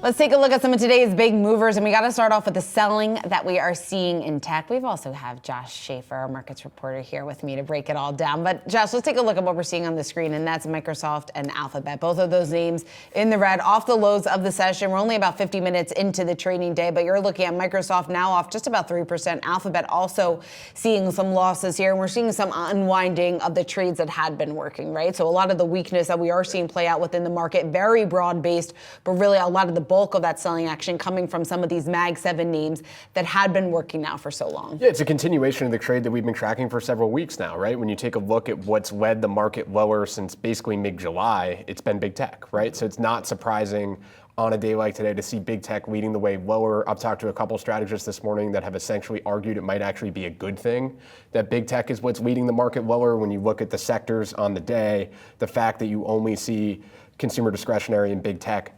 Let's take a look at some of today's big movers, and we got to start off with the selling that we are seeing in tech. We've also have Josh Schafer, our markets reporter, here with me to break it all down. But Josh, let's take a look at what we're seeing on the screen, and that's Microsoft and Alphabet. Both of those names in the red, off the lows of the session. We're only about 50 minutes into the trading day, but you're looking at Microsoft now off just about 3%. Alphabet also seeing some losses here, and we're seeing some unwinding of the trades that had been working, right? So a lot of the weakness that we are seeing play out within the market, very broad-based, but really a lot of the bulk of that selling action coming from some of these Mag 7 names that had been working now for so long. Yeah, it's a continuation of the trade that we've been tracking for several weeks now, right? When you take a look at what's led the market lower since basically mid-July, it's been big tech, right? So it's not surprising on a day like today to see big tech leading the way lower. I've talked to a couple strategists this morning that have essentially argued it might actually be a good thing that big tech is what's leading the market lower. When you look at the sectors on the day, the fact that you only see consumer discretionary and big tech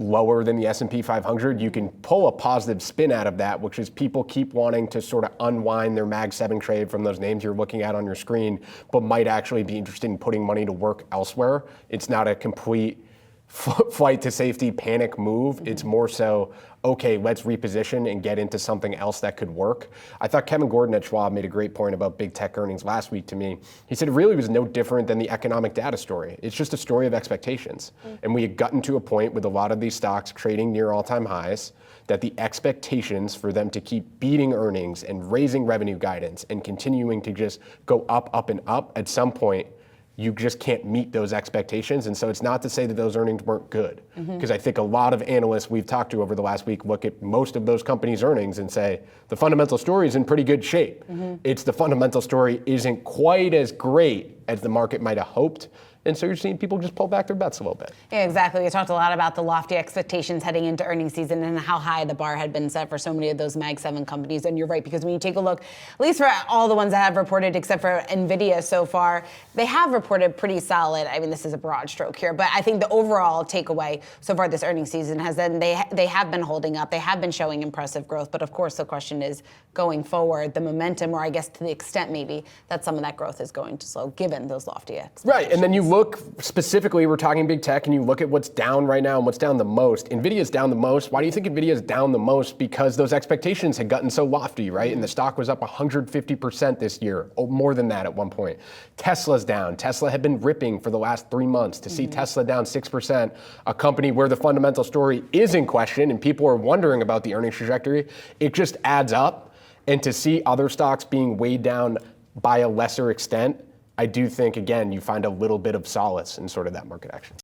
lower than the S&P 500, you can pull a positive spin out of that, which is people keep wanting to sort of unwind their Mag 7 trade from those names you're looking at on your screen, but might actually be interested in putting money to work elsewhere. It's not a complete flight to safety panic move. It's more so, okay, let's reposition and get into something else that could work. I thought Kevin Gordon at Schwab made a great point about big tech earnings last week to me. He said it really was no different than the economic data story. It's just a story of expectations. And we had gotten to a point with a lot of these stocks trading near all-time highs that the expectations for them to keep beating earnings and raising revenue guidance and continuing to just go up, up, and up, at some point, you just can't meet those expectations. And so it's not to say that those earnings weren't good, because I think a lot of analysts we've talked to over the last week look at most of those companies' earnings and say, the fundamental story is in pretty good shape. It's the fundamental story isn't quite as great as the market might have hoped. And so you're seeing people just pull back their bets a little bit. Yeah, exactly. We talked a lot about the lofty expectations heading into earnings season and how high the bar had been set for so many of those Mag 7 companies. And you're right, because when you take a look, at least for all the ones that have reported, except for NVIDIA so far, they have reported pretty solid. I mean, this is a broad stroke here, but I think the overall takeaway so far this earnings season has been they have been holding up. They have been showing impressive growth. But of course, the question is going forward, the momentum, or I guess to the extent maybe that some of that growth is going to slow, given those lofty expectations. Right, and then you look specifically, we're talking big tech, and you look at what's down right now and what's down the most. NVIDIA's down the most. Why do you think NVIDIA's down the most? Because those expectations had gotten so lofty, right? And the stock was up 150% this year, more than that at one point. Tesla's down. Tesla had been ripping for the last 3 months. To see Tesla down 6%, a company where the fundamental story is in question and people are wondering about the earnings trajectory, it just adds up. And to see other stocks being weighed down by a lesser extent, I do think, again, you find a little bit of solace in sort of that market action.